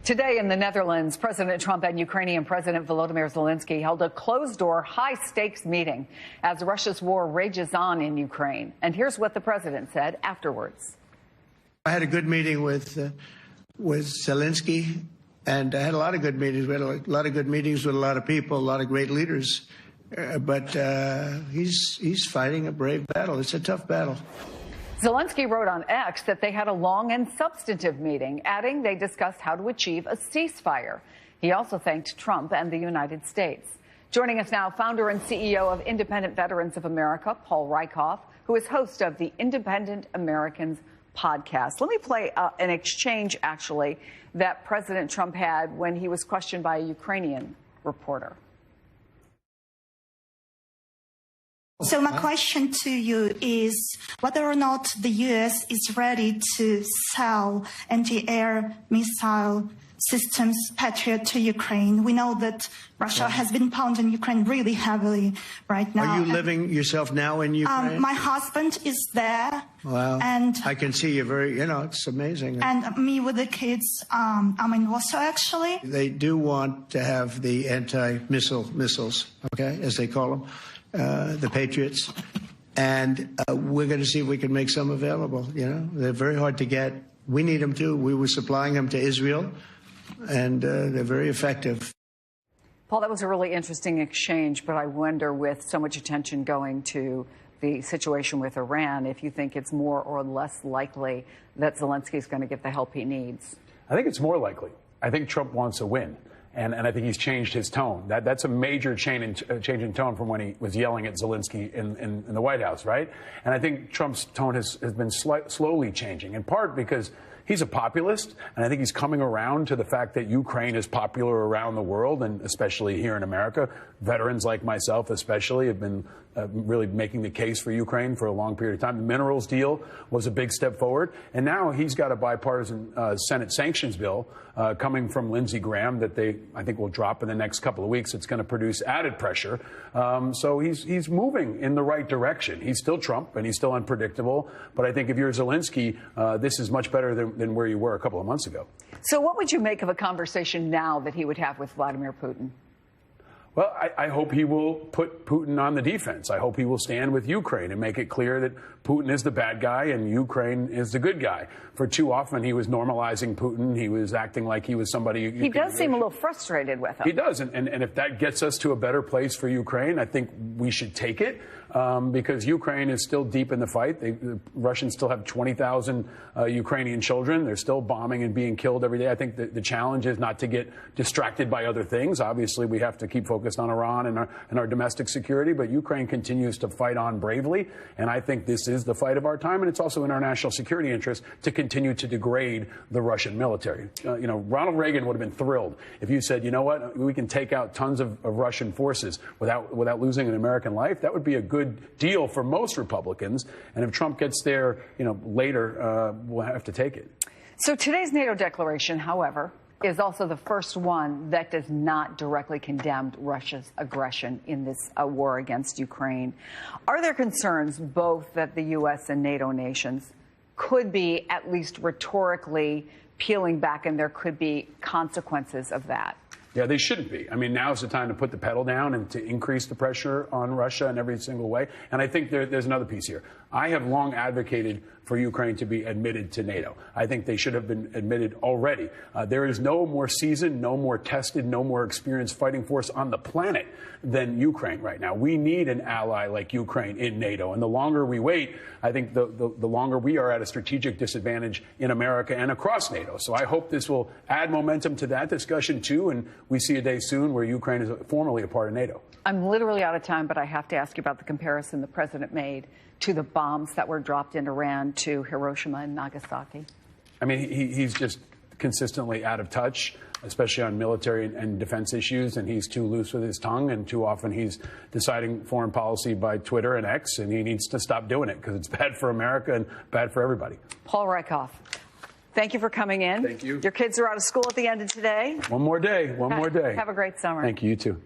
Today in the Netherlands, President Trump and Ukrainian President Volodymyr Zelenskyy held a closed-door, high-stakes meeting as Russia's war rages on in Ukraine. And here's what the president said afterwards. I had a good meeting with Zelenskyy, and I had a lot of good meetings. We had a lot of good meetings with a lot of people, a lot of great leaders. But he's fighting a brave battle. It's a tough battle. Zelenskyy wrote on X that they had a long and substantive meeting, adding they discussed how to achieve a ceasefire. He also thanked Trump and the United States. Joining us now, founder and CEO of Independent Veterans of America, Paul Rieckhoff, who is host of the Independent Americans podcast. Let me play an exchange, actually, that President Trump had when he was questioned by a Ukrainian reporter. So my question to you is whether or not the U.S. is ready to sell anti-air missile systems, Patriot, to Ukraine. We know that Russia has been pounding Ukraine really heavily right now. Are you living yourself now in Ukraine? My husband is there. Wow. And I can see you it's amazing. And me with the kids, I'm in Warsaw, actually. They do want to have the missiles, okay, as they call them. The Patriots, and we're going to see if we can make some available. They're very hard to get. We need them too. We were supplying them to Israel, and they're very effective. Paul, that was a really interesting exchange, but I wonder, with so much attention going to the situation with Iran, if you think it's more or less likely that Zelenskyy is going to get the help he needs. I think it's more likely. I think Trump wants a win. And I think he's changed his tone. That's a major change in tone from when he was yelling at Zelenskyy in the White House, right? And I think Trump's tone has been slowly changing, in part because he's a populist, and I think he's coming around to the fact that Ukraine is popular around the world, and especially here in America. Veterans like myself especially have been really making the case for Ukraine for a long period of time. The minerals deal was a big step forward, and now he's got a bipartisan Senate sanctions bill coming from Lindsey Graham that I think will drop in the next couple of weeks. It's going to produce added pressure. So he's moving in the right direction. He's still Trump, and he's still unpredictable. But I think if you're Zelenskyy, this is much better than where you were a couple of months ago. So what would you make of a conversation now that he would have with Vladimir Putin? Well, I hope he will put Putin on the defense. I hope he will stand with Ukraine and make it clear that Putin is the bad guy and Ukraine is the good guy. For too often, he was normalizing Putin. He was acting like he was somebody. He does seem a little frustrated with him. He does. And if that gets us to a better place for Ukraine, I think we should take it because Ukraine is still deep in the fight. The Russians still have 20,000 Ukrainian children. They're still bombing and being killed every day. I think the challenge is not to get distracted by other things. Obviously, we have to keep focused on Iran and our domestic security, but Ukraine continues to fight on bravely. And I think this is the fight of our time. And it's also in our national security interest to continue to degrade the Russian military. Ronald Reagan would have been thrilled if you said, you know what, we can take out tons of Russian forces without losing an American life. That would be a good deal for most Republicans. And if Trump gets there, later, we'll have to take it. So today's NATO declaration, however, is also the first one that does not directly condemn Russia's aggression in this war against Ukraine. Are there concerns both that the U.S. and NATO nations could be at least rhetorically peeling back, and there could be consequences of that? Yeah, they shouldn't be. I mean, now's the time to put the pedal down and to increase the pressure on Russia in every single way. And I think there's another piece here. I have long advocated for Ukraine to be admitted to NATO. I think they should have been admitted already. There is no more seasoned, no more tested, no more experienced fighting force on the planet than Ukraine right now. We need an ally like Ukraine in NATO. And the longer we wait, I think the longer we are at a strategic disadvantage in America and across NATO. So I hope this will add momentum to that discussion, too, and we see a day soon where Ukraine is formally a part of NATO. I'm literally out of time, but I have to ask you about the comparison the president made to the bombs that were dropped in Iran to Hiroshima and Nagasaki. I mean, he's just consistently out of touch, especially on military and defense issues, and he's too loose with his tongue, and too often he's deciding foreign policy by Twitter and X, and he needs to stop doing it because it's bad for America and bad for everybody. Paul Rieckhoff, thank you for coming in. Thank you. Your kids are out of school at the end of today. One more day. One more day. Have a great summer. Thank you. You too.